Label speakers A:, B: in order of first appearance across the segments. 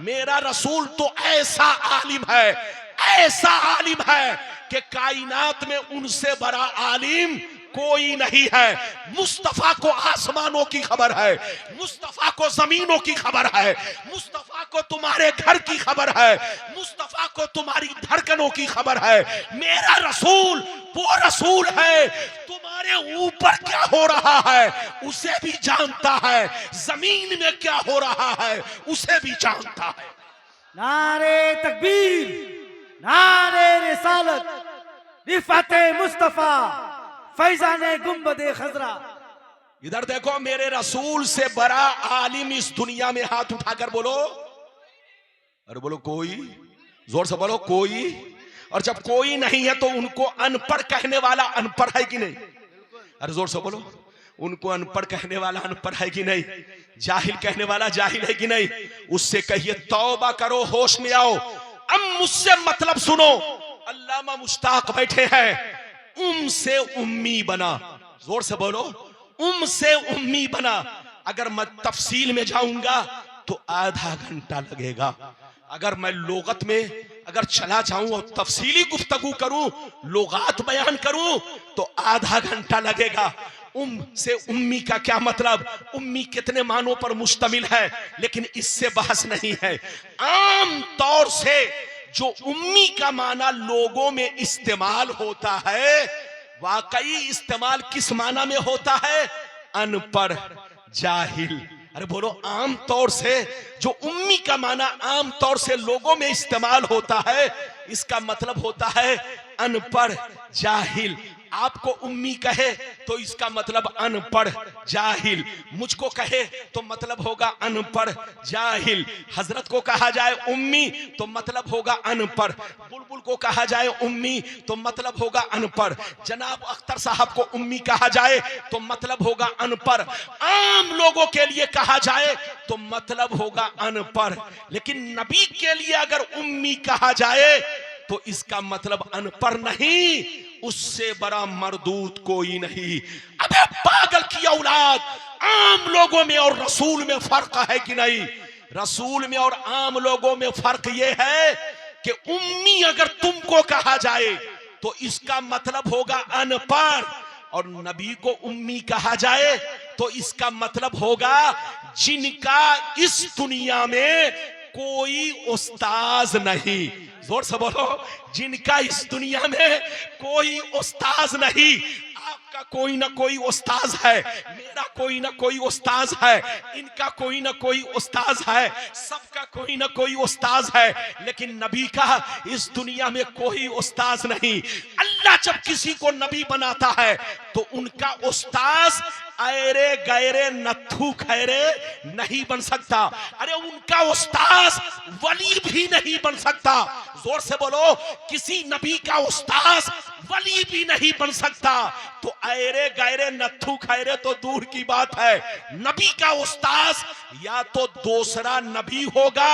A: मेरा रसूल तो ऐसा आलिम है कि कायनात में उनसे बड़ा आलिम कोई नहीं है। मुस्तफा को आसमानों की खबर है, मुस्तफा को जमीनों की खबर है, मुस्तफा को तुम्हारे घर की खबर है, मुस्तफा को तुम्हारी धड़कनों की खबर है। मेरा रसूल वो रसूल है, तुम्हारे ऊपर क्या हो रहा है उसे भी जानता है, जमीन में क्या हो रहा है उसे भी जानता है।
B: नारे तकबीर, नारे रिसालत, रिफाते मुस्तफा, फैजाने गुंबदे खजरा।
A: इधर देखो, मेरे रसूल से बड़ा आलिम इस दुनिया में हाथ उठाकर बोलो। अरे बोलो कोई, जोर से बोलो कोई। और जब कोई नहीं है तो उनको अनपढ़ कहने वाला अनपढ़ है कि नहीं? अरे जोर से बोलो, उनको अनपढ़ कहने वाला अनपढ़ है कि नहीं? जाहिल कहने वाला जाहिल है कि नहीं? उससे कहिए तौबा करो, होश में आओ। अब मुझसे मतलब सुनो। अल्लामा मुश्ताक बैठे हैं, से उम्मी बना। जोर से बोलो, से उम्मी बना। अगर मैं तफसील में जाऊंगा तो आधा घंटा लगेगा। अगर मैं लोगत में अगर चला जाऊं और तफसीली गुफ्तगू करूं, लोगात बयान करूं तो आधा घंटा लगेगा। से उम्मी का क्या मतलब, उम्मी कितने मानों पर मुश्तमिल है, लेकिन इससे बहस नहीं है। आम तौर से जो उम्मी का माना लोगों में इस्तेमाल होता है, वाकई इस्तेमाल किस माना में होता है? अनपढ़, जाहिल। अरे बोलो, आम तौर से जो उम्मी का माना आम तौर से लोगों में इस्तेमाल होता है, इसका मतलब होता है अनपढ़, जाहिल। आपको उम्मी कहे तो इसका मतलब अनपढ़, जाहिल। मुझको कहे तो मतलब होगा अनपढ़, जाहिल। हजरत को कहा जाए उम्मी तो मतलब होगा अनपढ़। बुलबुल को कहा जाए उम्मी तो मतलब होगा अनपढ़। जनाब अख्तर साहब को उम्मी कहा जाए तो मतलब होगा अनपढ़। आम लोगों के लिए कहा जाए तो मतलब होगा अनपढ़। लेकिन नबी के लिए अगर उम्मी कहा जाए तो इसका मतलब अनपढ़ नहीं, उससे बड़ा मरदूत कोई नहीं। अबे पागल की औलाद, आम लोगों में और रसूल में फर्क है कि नहीं? रसूल में और आम लोगों में फर्क यह है कि उम्मी अगर तुमको कहा जाए तो इसका मतलब होगा अनपढ़, और नबी को उम्मी कहा जाए तो इसका मतलब होगा जिनका इस दुनिया में कोई उस्ताज नहीं। जोर से बोलो, जिनका इस दुनिया में कोई उस्ताज नहीं। आपका कोई ना कोई उस्ताज है, मेरा कोई ना कोई उस्ताज है, इनका कोई ना कोई उस्ताज है, सबका कोई ना कोई उस्ताज है। लेकिन नबी का इस दुनिया में कोई उस्ताज नहीं। अल्लाह जब किसी को नबी बनाता है तो उनका उस्ताज ऐरे गैरे नत्थू खैरे नहीं बन सकता। अरे उनका उस्ताज वली भी नहीं बन सकता। जोर से बोलो, किसी नबी का उस्ताज वली भी नहीं बन सकता। तो ऐरे गैरे नत्थू खैरे तो दूर की बात है, नबी का उस्ताज या तो दूसरा नबी होगा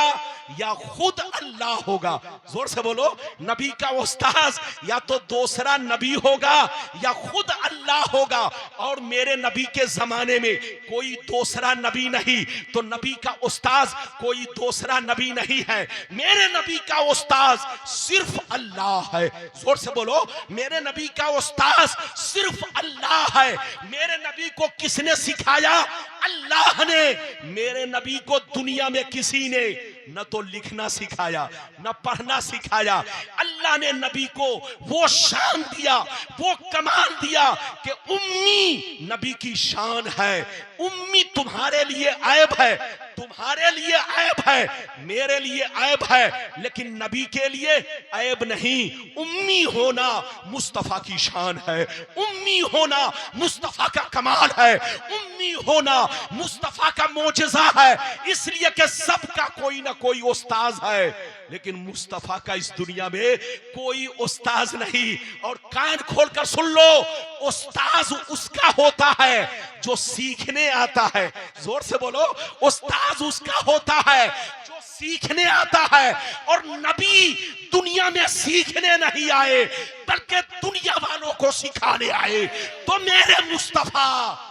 A: या खुद अल्लाह होगा। जोर से बोलो, नबी का उस्ताज या तो दूसरा नबी होगा या खुद अल्लाह होगा। और मेरे नबी के जमाने में कोई दूसरा नबी नहीं, तो नबी का उस्ताज कोई दूसरा नबी नहीं है। मेरे नबी का उस्ताज सिर्फ अल्लाह है। जोर से बोलो, मेरे नबी का उस्ताज सिर्फ अल्लाह है। मेरे नबी को किसने सिखाया? अल्लाह ने। मेरे नबी को दुनिया में किसी ने न तो लिखना सिखाया, न पढ़ना सिखाया। अल्लाह ने नबी को वो शान दिया, वो कमाल दिया कि उम्मी नबी की शान है। उम्मी तुम्हारे लिए ऐब है, तुम्हारे लिए ऐब है, मेरे लिए ऐब है, लेकिन नबी के लिए ऐब नहीं। उम्मी होना मुस्तफा की शान है, उम्मी होना मुस्तफा का कमाल है, उम्मी होना मुस्तफा का मोजज़ा है। इसलिए कि सबका कोई ना कोई उस्ताज है, लेकिन मुस्तफा का इस दुनिया में कोई उस्ताज नहीं। और कान खोलकर सुन लो, उस्ताज उसका होता है जो सीखने आता है। जोर से बोलो, उस्ताज उसका होता है जो सीखने आता है। और नबी दुनिया में सीखने नहीं आए, बल्कि दुनिया वालों को सिखाने आए। तो मेरे मुस्तफा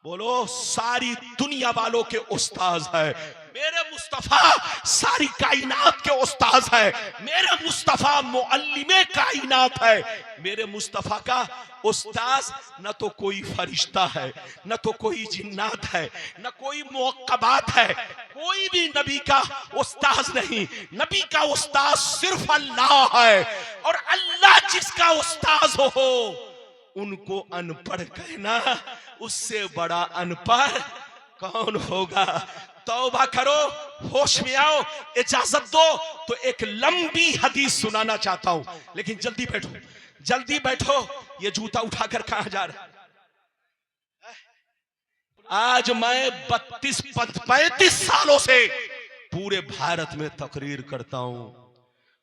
A: बोलो सारी दुनिया वालों के उस्ताज है। मेरे मुस्तफा सारी कायनात के उस्ताद है, मेरे मुस्तफा मुअल्लिमे कायनात है। मेरे मुस्तफा का उस्ताद न तो कोई फरिश्ता है, न तो कोई जिन्नात है, न कोई मुअक्कबात है, कोई भी नबी का उस्ताद नहीं। नबी का उस्ताद सिर्फ अल्लाह है, और अल्लाह जिसका उस्ताद हो उनको अनपढ़ कहना, उससे बड़ा अनपढ़ कौन होगा। तौबा करो, होश में आओ, इजाजत दो तो एक लंबी हदीस सुनाना चाहता हूं, लेकिन जल्दी बैठो, जल्दी बैठो। ये जूता उठाकर कहां जा रहा है? आज मैं 32-35 सालों से पूरे भारत में तकरीर करता हूं।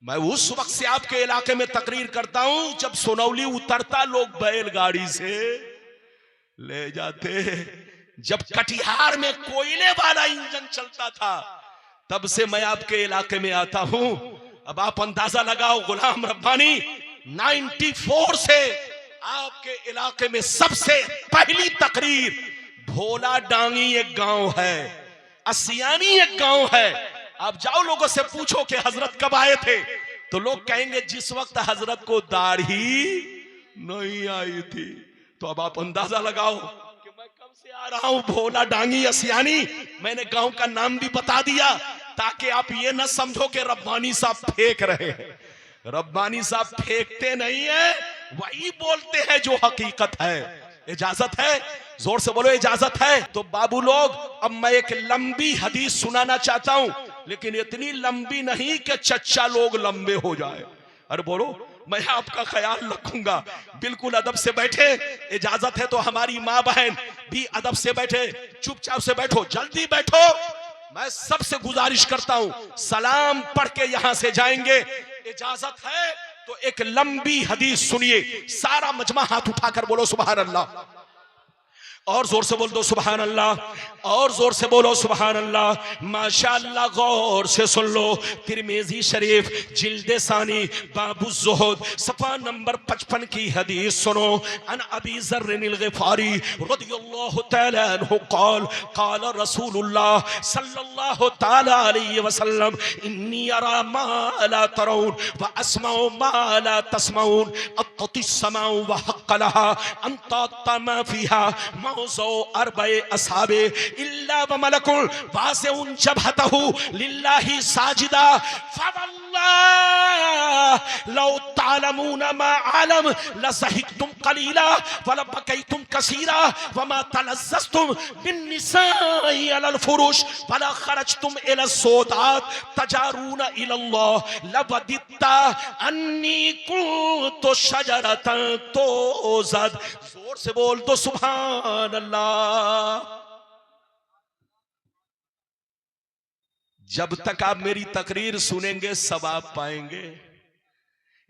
A: मैं उस वक्त से आपके इलाके में तकरीर करता हूं जब सोनौली उतरता लोग बैलगाड़ी से ले जाते, जब कटिहार में कोयले वाला इंजन चलता था, तब से मैं आपके इलाके में आता हूं। अब आप अंदाजा लगाओ, गुलाम रब्बानी 94 से आपके इलाके में सबसे पहली तकरीर। भोला डांगी एक गांव है, असियानी एक गांव है। आप जाओ लोगों से पूछो कि हजरत कब आए थे, तो लोग कहेंगे जिस वक्त हजरत को दाढ़ी नहीं आई थी। तो अब आप अंदाजा लगाओ कि मैं कब से आ रहा हूं। भोला डांगी असियानी, मैंने गांव का नाम भी बता दिया ताकि आप ये ना समझो कि रब्बानी साहब फेंक रहे हैं। रब्बानी साहब फेंकते नहीं है, वही बोलते हैं जो हकीकत है। इजाजत है? जोर से बोलो इजाजत है। तो बाबू लोग, अब मैं एक लंबी हदीस सुनाना चाहता हूं, लेकिन इतनी लंबी नहीं कि चच्चा लोग लंबे हो जाए। अरे बोलो, मैं आपका ख्याल रखूंगा। बिल्कुल अदब से बैठे, इजाजत है तो हमारी माँ बहन भी अदब से बैठे, चुपचाप से बैठो, जल्दी बैठो। मैं सबसे गुजारिश करता हूं, सलाम पढ़ के यहां से जाएंगे। इजाजत है तो एक लंबी हदीस सुनिए। सारा मजमा हाथ उठाकर बोलो सुभान अल्लाह, और जोर से बोल दो सुभान अल्लाह, और जोर से बोलो सुभान अल्लाह। माशाअल्लाह, गौर से सुन लो। तिरमिज़ी शरीफ जिल्द सानी बाबु ज़ुहद सफ़ा नंबर 55 की हदीस सुनो। अन अबी ज़र्रिल ग़िफ़ारी रज़ियल्लाहु तआला अन्हु क़ाल क़ाल रसूलुल्लाह सल्लल्लाहु तआला अलैहि वसल्लम इन्नी अरा मा ला तरौन व अस्माउ मा ला तस्माउन अत्तिस समाउ व हक़्क़ लहा अंता तमा फ़ीहा अरबे असहाबे इल्ला व मलकुल वासिउन जबहतहु लिल्लाहि साजिदा फवल्लाह लौ तालमून मा आलम लज़हिकतुम कलीला व लबकैतुम कसीरा व मा तलज़्ज़तुम बिन्निसाई अलल फुरुश व ला खरजतुम इला सोदात तजारून इलल्लाह लवदित्ता अन्नी कुन्तु शजरतन तोज़द। जोर से बोल दो सुभान अल्लाह। जब तक आप मेरी तकरीर सुनेंगे सवाब पाएंगे,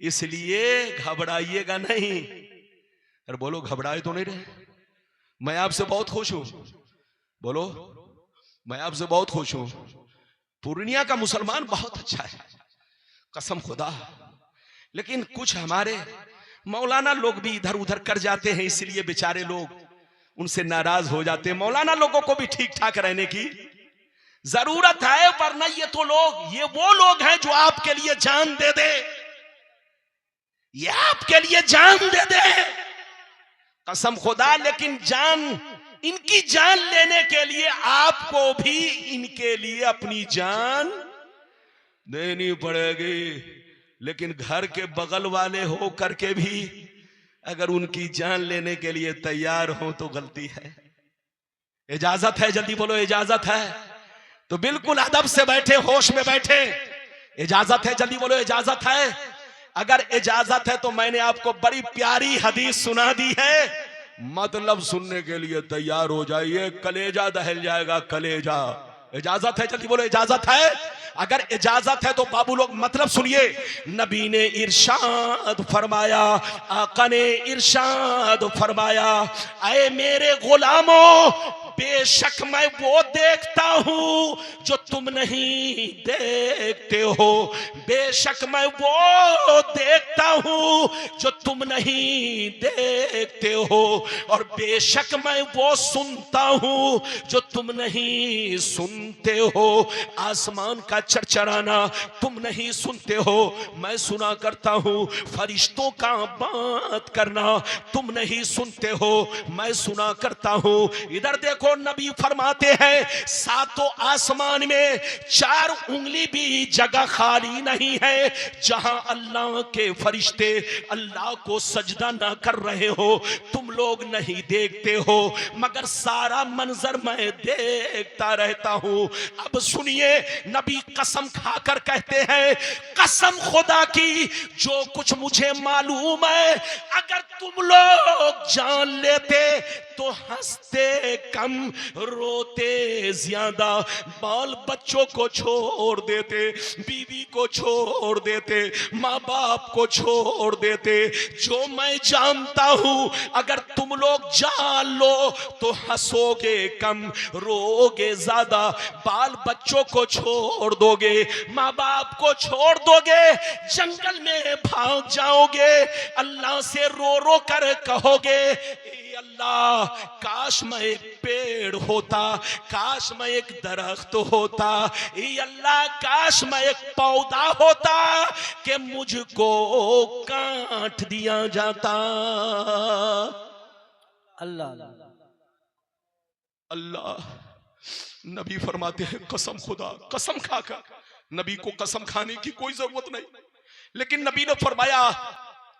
A: इसलिए घबराइएगा नहीं। अरे बोलो, घबराए तो नहीं रहे? मैं आपसे बहुत खुश हूं। बोलो, मैं आपसे बहुत खुश हूं। पूर्णिया का मुसलमान बहुत अच्छा है, कसम खुदा। लेकिन कुछ हमारे मौलाना लोग भी इधर उधर कर जाते हैं, इसलिए बेचारे लोग उनसे नाराज हो जाते हैं। मौलाना लोगों को भी ठीक ठाक रहने की जरूरत है, वरना ये वो लोग हैं जो आपके लिए जान दे दे, ये आपके लिए जान दे दे, कसम खुदा। लेकिन जान, इनकी जान लेने के लिए आपको भी इनके लिए अपनी जान देनी पड़ेगी। लेकिन घर के बगल वाले हो करके भी अगर उनकी जान लेने के लिए तैयार हो तो गलती है। इजाजत है? जल्दी बोलो इजाजत है। तो बिल्कुल अदब से बैठे, होश में बैठे। इजाजत है? जल्दी बोलो इजाजत है। अगर इजाजत है तो मैंने आपको बड़ी प्यारी हदीस सुना दी है, मतलब सुनने के लिए तैयार हो जाइए, कलेजा दहल जाएगा, कलेजा। इजाजत है? जल्दी बोलो इजाजत है। अगर इजाजत है तो बाबू लोग मतलब सुनिए। नबी ने इरशाद फरमाया, आका ने इरशाद फरमाया, ऐ मेरे गुलामों, बेशक मैं वो देखता हूं जो तुम नहीं देखते हो, बेशक मैं वो देखता हूं जो तुम नहीं देखते हो, और बेशक मैं वो सुनता हूं जो तुम नहीं सुनते हो। आसमान का चरचराना तुम नहीं सुनते हो, मैं सुना करता हूं। फरिश्तों का बात करना तुम नहीं सुनते हो, मैं सुना करता हूं। इधर देखो, नबी फरमाते हैं सातों आसमान में 4 उंगली भी जगह खाली नहीं है जहां अल्लाह के फरिश्ते अल्लाह को सजदा ना कर रहे हो। तुम लोग नहीं देखते हो, मगर सारा मंजर मैं देखता रहता हूं। अब सुनिए, नबी कसम खाकर कहते हैं, कसम खुदा की जो कुछ मुझे मालूम है, अगर तुम लोग जान लेते तो हंसते कम रोते ज्यादा, बाल बच्चों को छोड़ देते, बीवी को छोड़ देते, माँ बाप को छोड़ देते। जो मैं जानता हूं अगर तुम लोग जान लो तो हंसोगे कम रोगे ज्यादा, बाल बच्चों को छोड़ दोगे, माँ बाप को छोड़ दोगे, जंगल में भाग जाओगे, अल्लाह से रो रो कर कहोगे, अल्लाह काश मैं एक पेड़ होता, काश मैं एक दरख्त होता, अल्लाह काश मैं एक पौधा होता कि मुझको काट दिया जाता।
B: अल्लाह
A: अल्लाह नबी फरमाते हैं कसम खुदा, कसम खाकर। नबी को कसम खाने की कोई जरूरत नहीं, लेकिन नबी ने फरमाया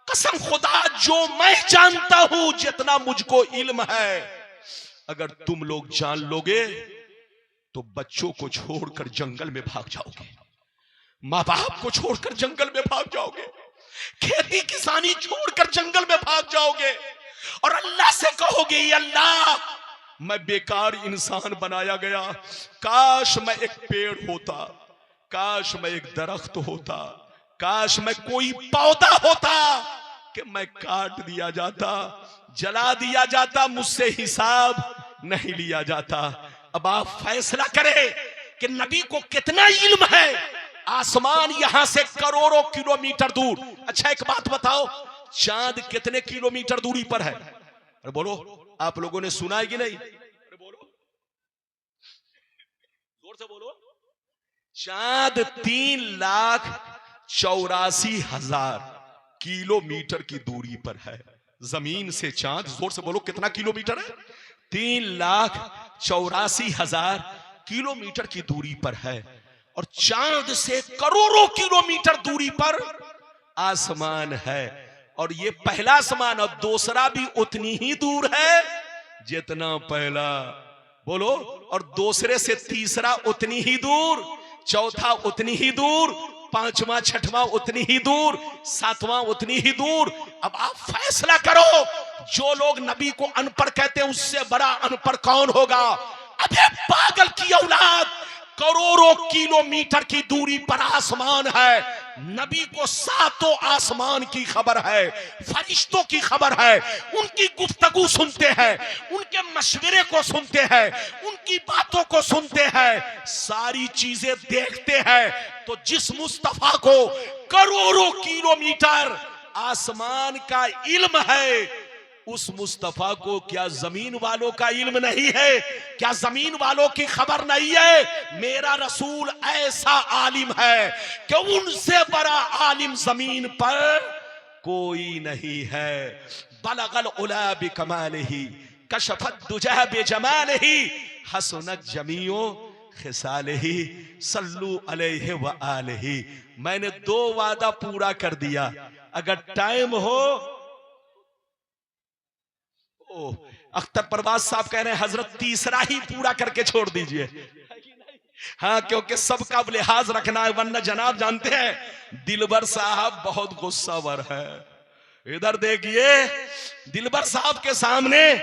A: कसम खुदा जो मैं जानता हूं, जितना मुझको इल्म है, अगर तुम लोग जान लोगे तो बच्चों को छोड़कर जंगल में भाग जाओगे, माँ बाप को छोड़कर जंगल में भाग जाओगे, खेती किसानी छोड़कर जंगल में भाग जाओगे, और अल्लाह से कहोगे अल्लाह मैं बेकार इंसान बनाया गया, काश मैं एक पेड़ होता, काश मैं एक दरख्त होता, काश मैं कोई पौधा होता कि मैं काट दिया जाता, जला दिया जाता, मुझसे हिसाब नहीं लिया जाता। अब आप फैसला करें कि नबी को कितना इल्म है। आसमान यहां से करोड़ों किलोमीटर दूर। अच्छा एक बात बताओ, चांद कितने किलोमीटर दूरी पर है? अरे बोलो, आप लोगों ने सुना है कि नहीं? अरे बोलो, जोर से बोलो। चांद 3,84,000 किलोमीटर की दूरी पर है जमीन से। चांद, जोर से बोलो, कितना किलोमीटर है? 3,84,000 किलोमीटर की दूरी पर है, और चांद से करोड़ों किलोमीटर दूरी पर आसमान है। और ये पहला आसमान, और दूसरा भी उतनी ही दूर है जितना पहला, बोलो, और दूसरे से तीसरा उतनी ही दूर, चौथा उतनी ही दूर, पांचवा छठवां उतनी ही दूर, सातवां उतनी ही दूर। अब आप फैसला करो, जो लोग नबी को अनपढ़ कहते हैं उससे बड़ा अनपढ़ कौन होगा? अबे पागल की औलाद, करोड़ों किलोमीटर की दूरी पर आसमान है, नबी को सातों आसमान की खबर है, फरिश्तों की खबर है, उनकी गुफ्तगू सुनते हैं, उनके मशवरे को सुनते हैं, उनकी बातों को सुनते हैं, सारी चीजें देखते हैं। तो जिस मुस्तफा को करोड़ों किलोमीटर आसमान का इल्म है, उस मुस्तफा को क्या जमीन वालों का इल्म नहीं है? क्या जमीन वालों की खबर नहीं है? मेरा रसूल ऐसा आलिम है कि उनसे बड़ा आलिम जमीन पर कोई नहीं है। बलगल उला बिकमालिही कशफत दुजा बिजमालिही हसनत जमीओ खिसालिही सल्लू अलैहि व आलिही। मैंने 2 वादा पूरा कर दिया, अगर टाइम हो। अख्तर परवाज साहब कह रहे हैं हजरत तीसरा ही पूरा करके छोड़ दीजिए। हाँ, क्योंकि सबका लिहाज रखना है, वरना जनाब जानते हैं दिलबर साहब बहुत गुस्सावर है। इधर देखिए, दिलबर साहब के सामने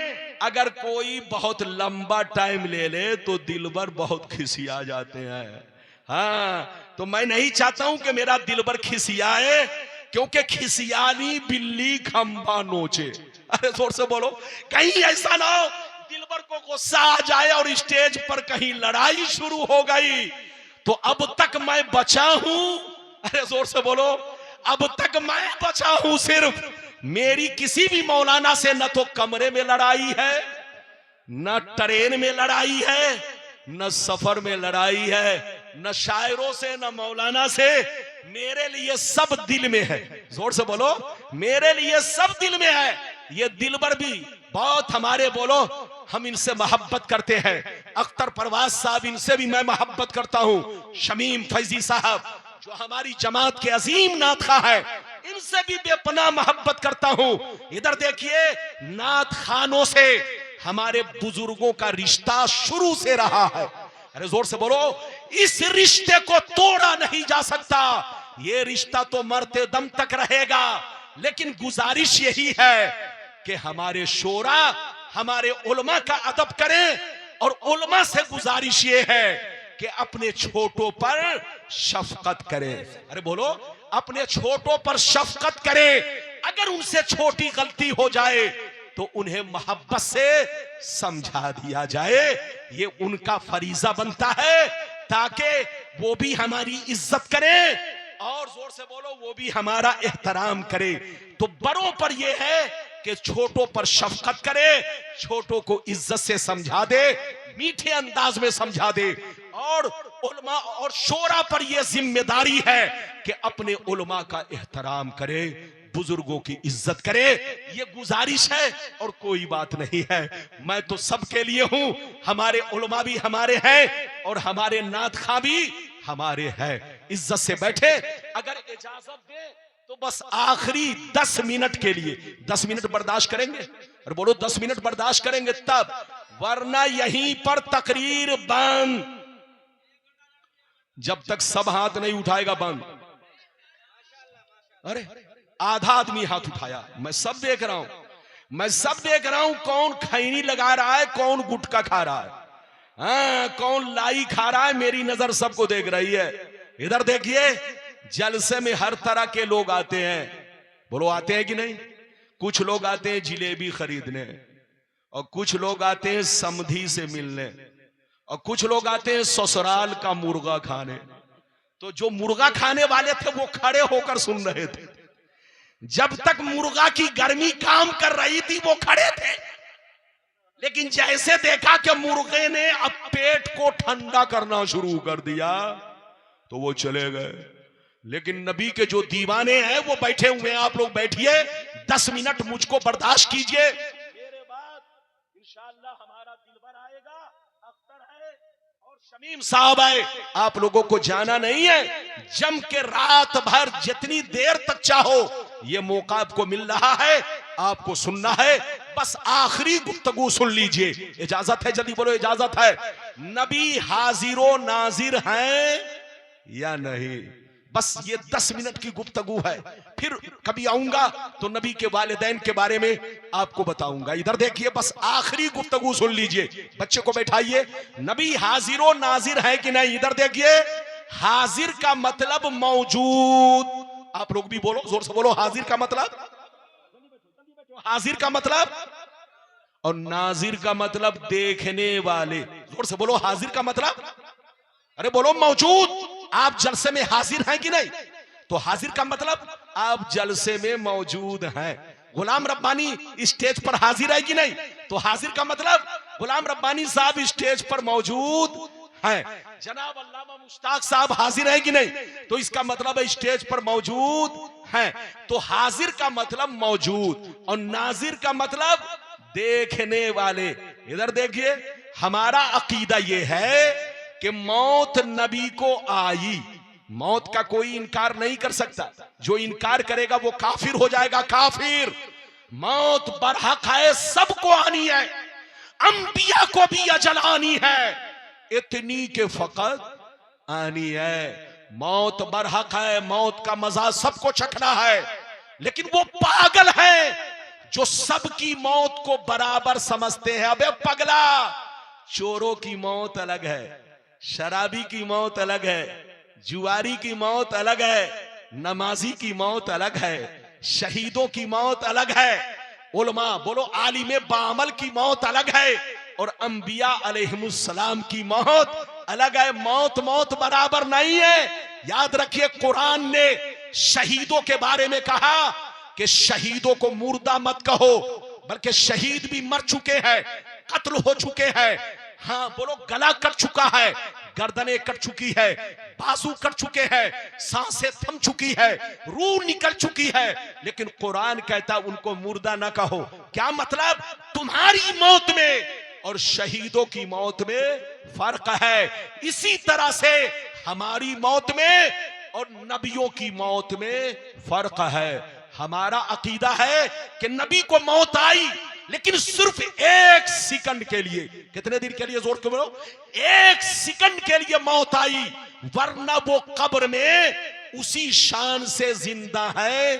A: अगर कोई बहुत लंबा टाइम ले ले तो दिलबर बहुत खिसिया जाते हैं। हाँ, तो मैं नहीं चाहता हूं कि मेरा दिलबर खिसियाए, क्योंकि खिसियानी बिल्ली खंबा नोचे। अरे जोर से बोलो, कहीं ऐसा ना हो दिलबर अकबर को गुस्सा आ जाए और स्टेज पर कहीं लड़ाई शुरू हो गई तो अब तक मैं बचा हूं, अरे जोर से बोलो, अब तक मैं बचा हूं सिर्फ मेरी किसी भी मौलाना से न तो कमरे में लड़ाई है, न ट्रेन में लड़ाई है, न सफर में लड़ाई है, न शायरों से न मौलाना से, मेरे लिए सब दिल में है। जोर से बोलो, मेरे लिए सब दिल में है। ये दिलबर भी बहुत हमारे, बोलो, हम इनसे मोहब्बत करते हैं। अख्तर परवाज साहब, इनसे भी मैं मोहब्बत करता हूं। शमीम फैजी साहब जो हमारी जमात के अजीम नातखा है, इनसे भी बेपनाह मोहब्बत करता हूं। इधर देखिए, नात खानों से हमारे बुजुर्गों का रिश्ता शुरू से रहा है। अरे जोर से बोलो, इस रिश्ते को तोड़ा नहीं जा सकता। ये रिश्ता तो मरते दम तक रहेगा। लेकिन गुजारिश यही है कि हमारे शोरा हमारे उलमा का अदब करें, और उलमा से गुजारिश ये है कि अपने छोटों पर शफकत करें। अरे बोलो, अपने छोटों पर शफकत करें। अगर उनसे छोटी गलती हो जाए तो उन्हें मोहब्बत से समझा दिया जाए। ये उनका फरीजा बनता है ताकि वो भी हमारी इज्जत करें, और जोर से बोलो, वो भी हमारा एहतराम करे। तो बड़ों पर यह है कि छोटों पर शफकत करे, छोटों को इज्जत से समझा दे, मीठे अंदाज में समझा दे। और उलमा और शोरा पर यह जिम्मेदारी है कि अपने उलमा का एहतराम करे, बुजुर्गों की इज्जत करे। ये गुजारिश है और कोई बात नहीं है। मैं तो सबके लिए हूं, हमारे उलमा भी हमारे हैं और हमारे नातखा भी हमारे हैं। इज्जत से बैठे। अगर इजाजत दे तो बस आखिरी 10 मिनट के लिए, 10 मिनट बर्दाश्त करेंगे? और बोलो 10 मिनट बर्दाश्त करेंगे तब, वरना यहीं पर तकरीर बंद। जब तक सब हाथ नहीं उठाएगा बंद। अरे आधा आदमी हाथ उठाया, मैं सब देख रहा हूं, मैं सब देख रहा हूं। कौन खैनी लगा रहा है, कौन गुटखा खा रहा है, हाँ, कौन लाई खा रहा है, मेरी नजर सबको देख रही है। इधर देखिए, जलसे में हर तरह के लोग आते हैं। बोलो, आते हैं कि नहीं? कुछ लोग आते हैं जिलेबी खरीदने, और कुछ लोग आते हैं समधी से मिलने, और कुछ लोग आते हैं ससुराल का मुर्गा खाने। तो जो मुर्गा खाने वाले थे वो खड़े होकर सुन रहे थे। जब तक मुर्गा की गर्मी काम कर रही थी वो खड़े थे, लेकिन जैसे देखा कि मुर्गे ने अब पेट को ठंडा करना शुरू कर दिया तो वो चले गए। लेकिन नबी के जो दीवाने हैं वो बैठे हुए हैं। आप लोग बैठिए, 10 मिनट मुझको बर्दाश्त कीजिए। मेरे बाद इंशाअल्लाह हमारा दिलबर आएगा, अख्तर है और शमीम साहब है। आप लोगों को जाना नहीं है, जम के रात भर जितनी देर तक चाहो ये मौका आपको मिल रहा है, आपको सुनना है। बस आखिरी गुफ्तगू सुन लीजिए। इजाजत है? जल्दी बोलो, इजाजत है? नबी हाजिरो नाजिर हैं या नहीं? बस ये 10 मिनट की गुफ्तगू है। फिर कभी आऊंगा तो नबी के वालिदैन के बारे में आपको बताऊंगा। इधर देखिए, बस आखिरी गुफ्तगू सुन लीजिए। बच्चे को बैठाइए। नबी हाजिरो नाजिर है कि नहीं? इधर देखिए, हाजिर का मतलब मौजूद। आप लोग भी बोलो, जोर से बोलो, हाजिर का मतलब, हाजिर का मतलब, और नाजिर का मतलब देखने वाले। जोर से बोलो, हाजिर का मतलब, अरे बोलो, मौजूद। आप जलसे में हाजिर हैं कि नहीं? तो हाजिर का मतलब आप जलसे में मौजूद हैं। गुलाम रब्बानी स्टेज पर हाजिर है कि नहीं? तो हाजिर का मतलब गुलाम रब्बानी साहब स्टेज पर मौजूद हैं। जनाब अल्लामा मुश्ताक साहब हाजिर है कि नहीं? तो इसका मतलब है स्टेज पर मौजूद हैं। तो हाजिर का मतलब मौजूद, और नाजिर का मतलब देखने वाले। इधर देखिए, हमारा अकीदा यह है कि मौत नबी को आई, मौत का कोई इनकार नहीं कर सकता। जो इनकार करेगा वो काफिर हो जाएगा, काफिर। मौत बरहक है, सबको आनी है, अंबिया को भी अजल आनी है, इतनी के फकत आनी है। मौत बरहक है, मौत का मजा सबको चखना है। लेकिन वो पागल है जो सबकी मौत को बराबर समझते हैं। अबे पगला, चोरों की मौत अलग है, शराबी की मौत अलग है, जुआरी की मौत अलग है, नमाजी की मौत अलग है, शहीदों की मौत अलग है, उलमा बोलो आलिमे बामल की मौत अलग है। और अंबिया अलैहिमुस्सलाम की मौत अलग है। मौत मौत बराबर नहीं है। याद रखिए, कुरान ने शहीदों के बारे में कहा कि शहीदों को मुर्दा मत कहो, बल्कि शहीद भी मर चुके हैं, कत्ल हो चुके हैं। हाँ बोलो, गला कट चुका है, गर्दनें कट चुकी है, बाजू कट चुके हैं, सांसें थम चुकी है, रूह निकल चुकी है, लेकिन कुरान कहता उनको मुर्दा ना कहो। क्या मतलब? तुम्हारी मौत में और शहीदों की मौत में फर्क है। इसी तरह से हमारी मौत में और नबियों की मौत में फर्क है। हमारा अकीदा है कि नबी को मौत आई, लेकिन सिर्फ एक सेकंड के लिए। कितने दिन के लिए? जोर के बोलो, एक सेकंड के लिए मौत आई, वरना वो कब्र में उसी शान से जिंदा है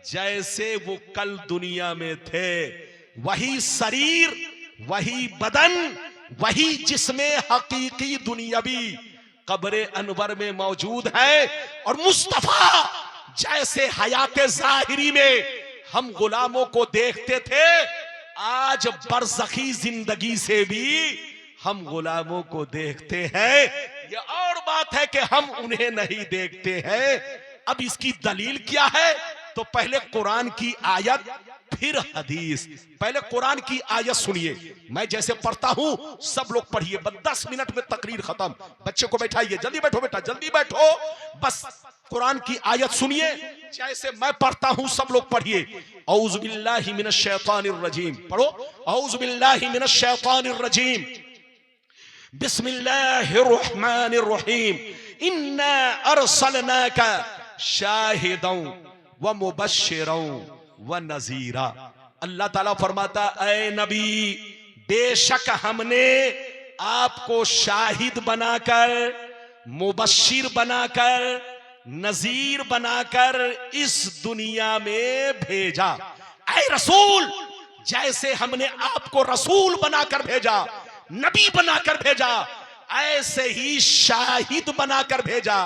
A: जैसे वो कल दुनिया में थे। वही शरीर, वही बदन, वही जिस्में हकीकी दुनियावी कब्र अनवर में मौजूद है। और मुस्तफा जैसे हयाते जाहिरी में हम गुलामों को देखते थे, आज बरज़खी जिंदगी से भी हम गुलामों को देखते हैं। ये और बात है कि हम उन्हें नहीं देखते हैं। अब इसकी दलील क्या है? तो पहले कुरान की आयत, फिर हदीस। पहले कुरान की आयत सुनिए, मैं जैसे पढ़ता हूं सब लोग पढ़िए। बस 10 मिनट में तकरीर खत्म। बच्चे को बैठाइए, जल्दी बैठो बेटा, जल्दी बैठो। बस कुरान की आयत सुनिए, जैसे मैं पढ़ता हूं सब लोग पढ़िए। औज़ु बिल्लाहि मिनश शैतानिर रजीम। पढ़ो, औज़ु बिल्लाहि मिनश शैतानिर रजीम, बिस्मिल्लाहिर रहमानिर रहीम, इन्ना अरसलनाका शाहिदन व मुबश्शिरन व नज़ीरा। अल्लाह ताला फरमाता, ऐ नबी, बेशक हमने आपको शाहिद बनाकर, मुबश्शिर बनाकर, नजीर बनाकर इस दुनिया में भेजा। ऐ रसूल, जैसे हमने आपको रसूल बनाकर भेजा, नबी बनाकर भेजा, ऐसे ही शाहिद बनाकर भेजा।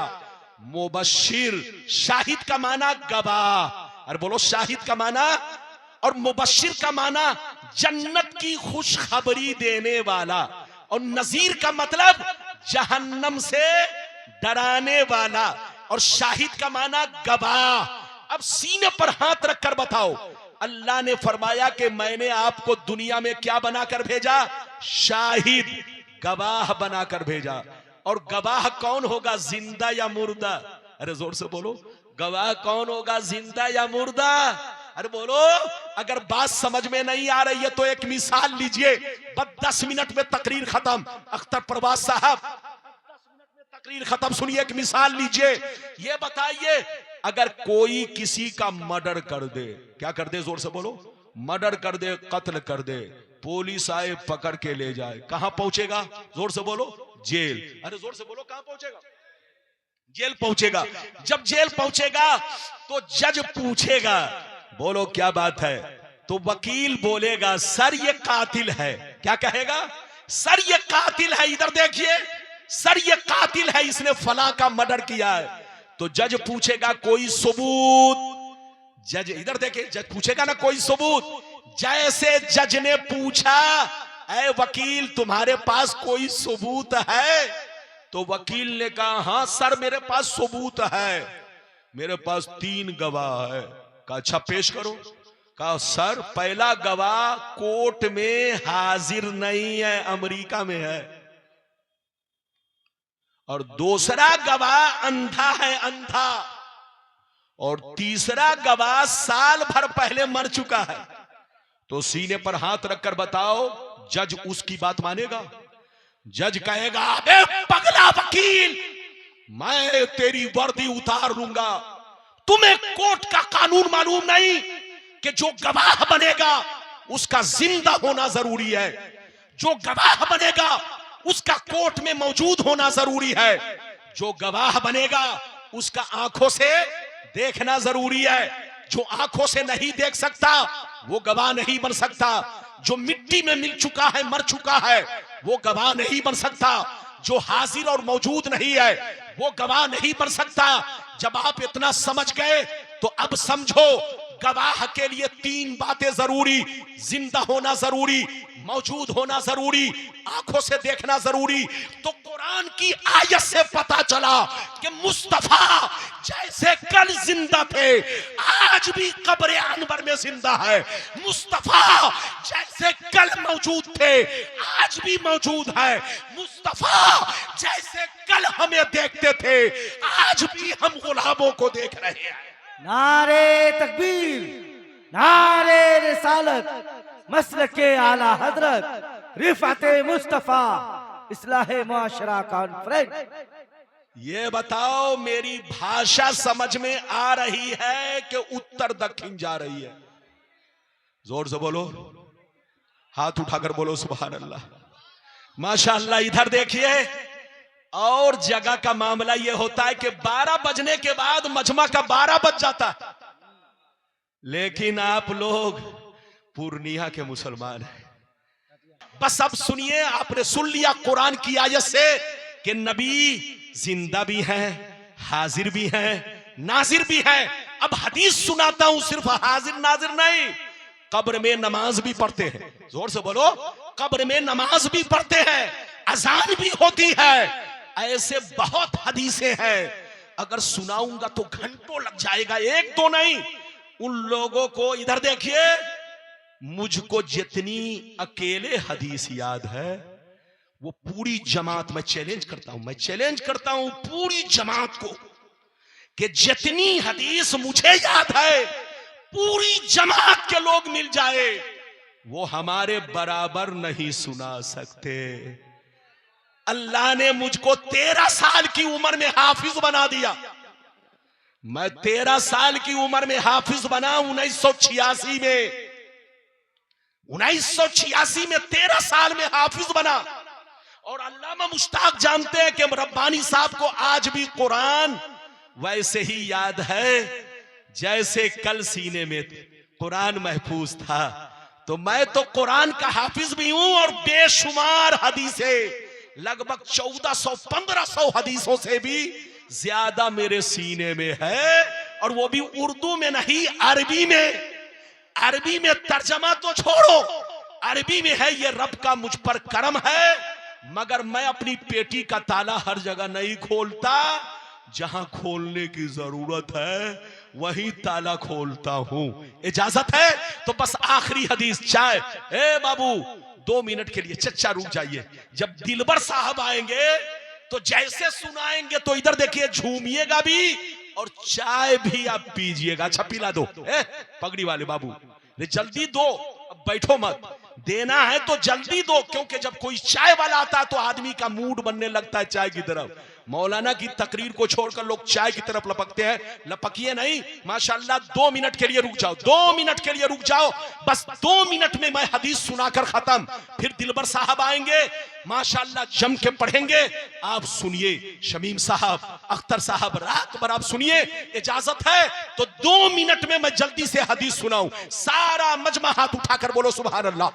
A: मुबश्शिर, शाहिद का माना गवाह, और बोलो शाहिद का माना, और मुबश्शिर का माना जन्नत की खुशखबरी देने वाला, और नजीर का मतलब जहन्नम से डराने वाला, और शाहिद का माना गवाह। अब सीने पर हाथ रखकर बताओ, अल्लाह ने फरमाया कि मैंने आपको दुनिया में क्या बनाकर भेजा? शाहिद, गवाह बनाकर भेजा। और गवाह कौन होगा, जिंदा या मुर्दा? अरे जोर से बोलो, गवाह कौन होगा, जिंदा या मुर्दा? अरे बोलो। अगर बात समझ में नहीं आ रही है तो एक मिसाल लीजिए, बस 10 मिनट में तकरीर खत्म। अख्तर परवाज साहब, 10 मिनट में तकरीर खत्म, सुनिए, एक मिसाल लीजिए। ये बताइए, अगर कोई किसी का मर्डर कर दे, क्या कर दे? जोर से बोलो, मर्डर कर दे, कत्ल कर दे, पुलिस आए पकड़ के ले जाए, कहां पहुंचेगा? जोर से बोलो, जेल। अरे जोर से बोलो, कहां पहुंचेगा? जेल पहुंचेगा। जब जेल पहुंचेगा तो जज पूछेगा, बोलो क्या बात है? तो वकील बोलेगा, सर ये कातिल है। क्या कहेगा? सर ये कातिल है, इधर देखिए, सर ये कातिल है, इसने फलां का मर्डर किया है। तो जज पूछेगा कोई सबूत? जज इधर देखिए, जज पूछेगा ना कोई सबूत। जैसे जज ने पूछा, ऐ वकील तुम्हारे पास कोई सबूत है? तो वकील ने कहा, हां सर मेरे पास सबूत है, मेरे पास 3 गवाह है। कहा अच्छा पेश करो। कहा सर पहला गवाह कोर्ट में हाजिर नहीं है, अमेरिका में है, और दूसरा गवाह अंधा है, अंधा, और तीसरा गवाह साल भर पहले मर चुका है। तो सीने पर हाथ रखकर बताओ, जज उसकी बात मानेगा? जज कहेगा, अबे पगला वकील, मैं तेरी वर्दी उतार लूंगा। तुम्हें कोर्ट का कानून मालूम नहीं कि जो गवाह बनेगा उसका जिंदा होना जरूरी है, जो गवाह बनेगा उसका कोर्ट में मौजूद होना जरूरी है, जो गवाह बनेगा उसका आंखों से देखना जरूरी है। जो आंखों से नहीं देख सकता वो गवाह नहीं बन सकता। जो मिट्टी में मिल चुका है, मर चुका है, वो गवाह नहीं बन सकता। जो हाजिर और मौजूद नहीं है वो गवाह नहीं बन सकता। जब आप इतना समझ गए तो अब समझो, गवाह के लिए तीन बातें जरूरी, जिंदा होना जरूरी, मौजूद होना जरूरी, आंखों से देखना जरूरी। तो कुरान की आयत से पता चला कि मुस्तफा जैसे कल जिंदा थे आज भी कब्र अनवर में जिंदा है। मुस्तफा जैसे कल मौजूद थे आज भी मौजूद है। मुस्तफा जैसे कल हमें देखते थे आज भी हम गुलामों को देख रहे हैं।
B: नारे तकबीर, नारे रिसालत, मसलके आला हजरत, रिफाते मुस्तफा, इस्लाहे मुआशरा कॉन्फ्रेंस।
A: ये बताओ मेरी भाषा समझ में आ रही है कि उत्तर दक्षिण जा रही है? जोर से बोलो, हाथ उठाकर बोलो सुभान अल्लाह। माशाअल्लाह। इधर देखिए, और जगह का मामला यह होता है कि 12 बजने के बाद मजमा का 12 बज जाता है, लेकिन आप लोग पूर्णिया के मुसलमान हैं। बस अब सुनिए, आपने सुन लिया कुरान की आयत से कि नबी जिंदा भी हैं, हाजिर भी हैं, नाजिर भी हैं। अब हदीस सुनाता हूं, सिर्फ हाजिर नाजिर नहीं, कब्र में नमाज भी पढ़ते हैं। जोर से बोलो, कब्र में नमाज भी पढ़ते हैं, अजान भी होती है। ऐसे बहुत हदीसें हैं, अगर सुनाऊंगा तो घंटों लग जाएगा, एक तो नहीं। उन लोगों को, इधर देखिए, मुझको जितनी अकेले हदीस याद है वो पूरी जमात, मैं चैलेंज करता हूं पूरी जमात को कि जितनी हदीस मुझे याद है पूरी जमात के लोग मिल जाए वो हमारे बराबर नहीं सुना सकते। अल्लाह ने मुझको 13 साल की उम्र में हाफिज बना दिया। मैं 13 साल की उम्र में हाफिज बना 1986 में। 1986 में 13 साल में हाफिज बना। और अल्लामा मुश्ताक जानते हैं कि रब्बानी साहब को आज भी कुरान वैसे ही याद है जैसे कल सीने में कुरान महफूज था। तो मैं तो कुरान का हाफिज भी हूं और बेशुमार हदीसें, लगभग 1400-1500 हदीसों से भी ज्यादा मेरे सीने में है, और वो भी उर्दू में नहीं, अरबी में। अरबी में तर्जमा तो छोड़ो, अरबी में है। ये रब का मुझ पर करम है, मगर मैं अपनी पेटी का ताला हर जगह नहीं खोलता। जहां खोलने की जरूरत है वहीं ताला खोलता हूं। इजाजत है तो बस आखिरी हदीस। चाय, ए बाबू 2 मिनट के लिए चच्चा रुक जाइए। जब दिलबर साहब आएंगे तो जैसे सुनाएंगे तो इधर देखिए, झूमिएगा भी और चाय भी आप पीजिएगा। अच्छा पिला दो, पगड़ी वाले बाबू, जल्दी दो, अब बैठो मत। देना है तो जल्दी दो, क्योंकि जब कोई चाय वाला आता है तो आदमी का मूड बनने लगता है चाय की तरफ। मौलाना की तकरीर को छोड़कर लोग चाय की तरफ लपकते हैं। लपकिए नहीं, माशाल्लाह। 2 मिनट के लिए रुक जाओ, 2 मिनट के लिए रुक जाओ। बस 2 मिनट में मैं हदीस सुनाकर खत्म। फिर दिलबर साहब आएंगे, माशाल्लाह जम के पढ़ेंगे। आप सुनिए, शमीम साहब, अख्तर साहब, रात भर आप सुनिए। इजाजत है तो 2 मिनट में मैं जल्दी से हदीस सुनाऊं। सारा मजमा हाथ उठाकर बोलो सुभान अल्लाह।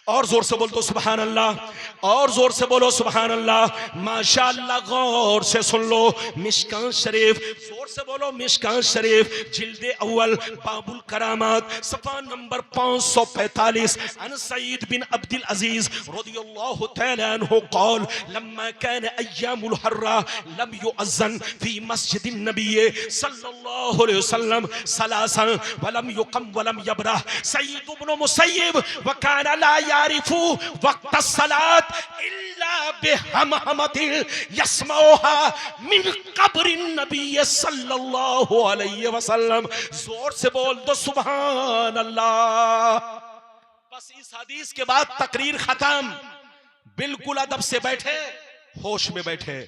A: और जोर से बोल दो सुभान अल्लाह, और जोर से बोलो सुभान अल्लाह। माशाअल्लाह, गौर से सुन लो। मिशकात शरीफ, जोर से बोलो मिशकात शरीफ, जिल्दे अव्वल, बाबुल करामात, सफा नंबर 545। अन सईद बिन अब्दुल अजीज रदियल्लाहु तआला अन्हु क़ाल लम्मा कान अय्यामुल हर्रा लम युअज़्ज़न फी मस्जिदिन नबी सल्लल्लाहु अलैहि वसल्लम सलासन व लम युक़म व लम यबरह। सईद इब्न मुसय्यब व कान ला यारिफू वक्त सलात इल्ला बिहमहमतिन यस्मऊहा मिन कब्रिन नबी सल्लल्लाहु अलैहि वसल्लम। जोर से बोल दो सुभान अल्लाह। बस इस हदीस के बाद तकरीर खत्म। बिल्कुल अदब से बैठे, होश में बैठे।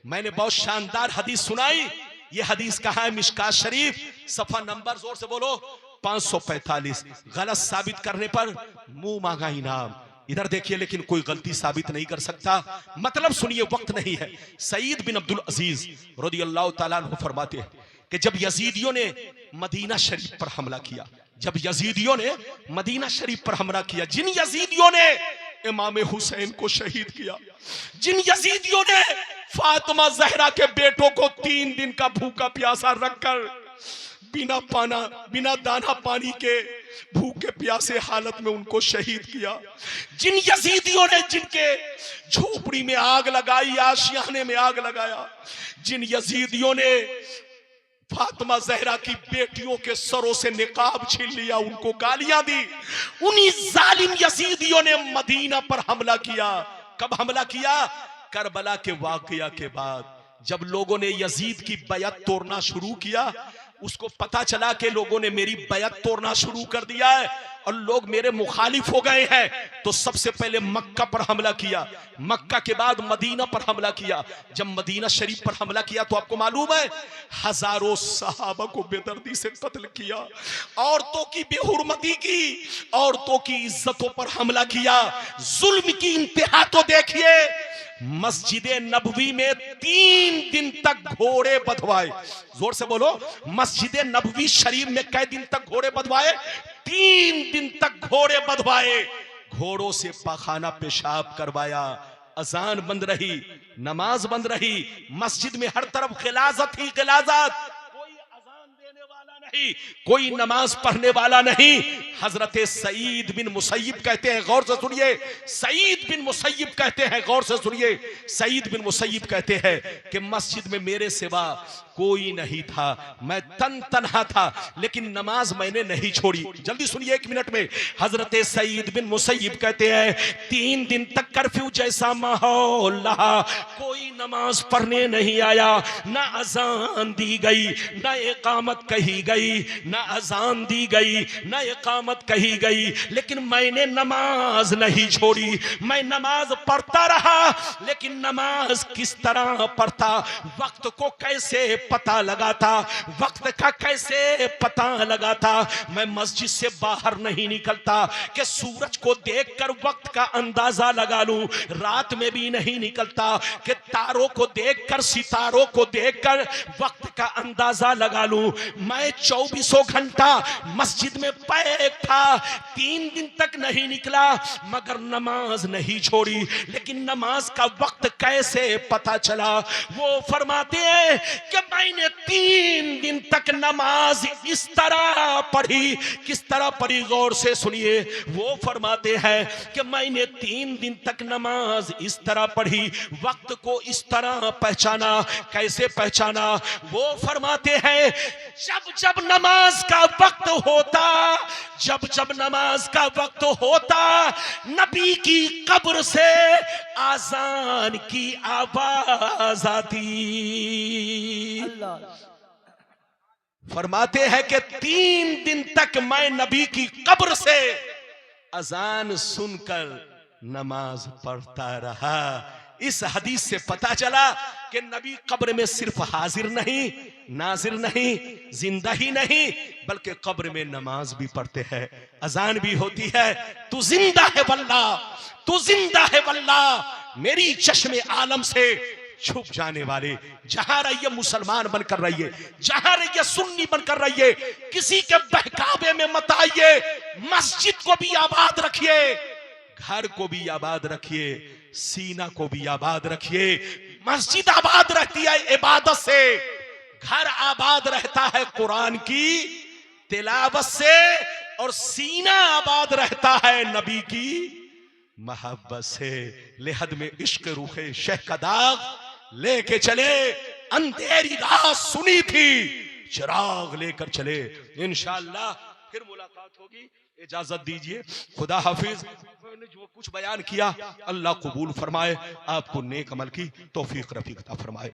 A: मैंने बहुत शानदार हदीस सुनाई। ये हदीस कहाँ है? मिशकात शरीफ, सफा नंबर, जोर से बोलो, 545। गलत साबित करने पर मुंह मांगा इनाम। इधर देखिए, लेकिन कोई गलती साबित नहीं कर सकता। मतलब सुनिए, वक्त नहीं है। सईद बिन अब्दुल अजीज रदियल्लाहु ताला अन्हु फरमाते हैं कि जब यजीदियों ने मदीना शरीफ पर हमला किया, जब यजीदियों ने मदीना शरीफ पर हमला किया, जिन यजीदियों ने इमाम हुसैन को शहीद किया, जिन यजीदियों ने फातिमा जहरा के बेटों को 3 दिन का भूखा प्यासा रखकर बिना दाना पानी के भूखे प्यासे हालत में उनको शहीद किया। जिन यजीदियों ने जिनके झोपड़ी में आग लगाई, आशियाने में आग लगाया, जिन यजीदियों ने फातिमा जहरा की बेटियों के सरों से निकाब छीन लिया, उनको गालियां दी, उन्हीं जालिम यजीदियों ने मदीना पर हमला किया। कब हमला किया? करबला के वाकया के बाद, जब लोगों ने यजीद की बैत तोड़ना शुरू किया, उसको पता चला कि लोगों ने मेरी बैत तोड़ना शुरू कर दिया है और लोग मेरे मुखालिफ हो गए हैं, तो सबसे पहले मक्का पर हमला किया, मक्का के बाद मदीना पर हमला किया। जब मदीना शरीफ पर हमला किया तो आपको मालूम है हजारों सहाबा को बेदर्दी से कत्ल किया, औरतों की बेहुरमती की, औरतों की इज्जतों पर हमला किया। जुल्म की इंतहा तो देखिए, मस्जिद नबवी में 3 दिन तक घोड़े बंधवाए। जोर से बोलो, मस्जिद नबवी शरीफ में कै दिन तक घोड़े बंधवाए? 3 दिन तक घोड़े बंधवाए। घोड़ों से पाखाना पेशाब करवाया, अजान बंद रही, नमाज बंद रही, मस्जिद में हर तरफ गिलाजत ही गिलाजत, कोई अजान देने वाला नहीं, कोई नमाज पढ़ने वाला नहीं। हजरत सईद बिन मुसैयब कहते हैं, गौर से सुनिए, सईद बिन मुसैयब कहते हैं, गौर से सुनिए, सईद बिन मुसैयब कहते हैं कि मस्जिद में मेरे सिवा कोई नहीं था, मैं तन्हा था, लेकिन नमाज मैंने नहीं छोड़ी। जल्दी सुनिए 1 मिनट में। हजरत सईद बिन मुसैयब कहते हैं 3 दिन तक कर्फ्यू जैसा माहौल रहा, कोई नमाज पढ़ने नहीं आया, ना अजान दी गई, ना इकामत कही गई, ना अजान दी गई, ना इकामत कही गई, लेकिन मैंने नमाज नहीं छोड़ी। मैं नमाज पढ़ता रहा, लेकिन नमाज किस तरह पढ़ता, वक्त को कैसे पता लगाता, वक्त का कैसे पता लगाता। मैं मस्जिद से बाहर नहीं निकलता कि सूरज को देखकर वक्त का अंदाजा लगा लूं, रात में भी नहीं निकलता कि तारों को देखकर, सितारों को देखकर वक्त का अंदाजा लगा लूं। मैं 24 घंटा मस्जिद में पैक था, 3 दिन तक नहीं निकला, मगर नमाज नहीं छोड़ी। लेकिन नमाज का वक्त कैसे पता चला? वो फरमाते हैं कि मैंने 3 दिन तक नमाज इस तरह पढ़ी। किस तरह पढ़ी? गौर से सुनिए। वो फरमाते हैं कि मैंने 3 दिन तक नमाज इस तरह पढ़ी, वक्त को इस तरह पहचाना। कैसे पहचाना? वो फरमाते हैं जब जब नमाज का वक्त होता, जब जब नमाज का वक्त होता, नबी की कब्र से आजान की आवाज आती। फरमाते हैं कि 3 दिन तक मैं नबी की कब्र से अजान सुनकर नमाज पढ़ता रहा। इस हदीस से पता चला कि नबी कब्र में सिर्फ हाजिर नहीं, नाजिर नहीं, जिंदा ही नहीं, बल्कि कब्र में नमाज भी पढ़ते हैं, अजान भी होती है। तू जिंदा है वल्लाह, तू जिंदा है वल्लाह, मेरी चश्मे आलम से छुप जाने वाले। जहां रहिए मुसलमान बनकर रहिए, जहां रहिए सुन्नी बनकर रहिए, किसी के बहकावे में मत आइए। मस्जिद को भी आबाद रखिए, घर को भी आबाद रखिए, सीना को भी आबाद रखिए। मस्जिद आबाद रहती है इबादत से, घर आबाद रहता है कुरान की तिलावत से, और सीना आबाद रहता है नबी की मोहब्बत से। लेहद में इश्क रूखे शेख का दाग लेके चले, अंधेरी रात सुनी थी, चिराग लेकर चले। इंशाअल्लाह फिर मुलाकात होगी। इजाजत दीजिए, खुदा हाफिज। मैंने जो कुछ बयान किया अल्लाह कबूल फरमाए, आपको नेक अमल की तौफीक रफीक अता फरमाए।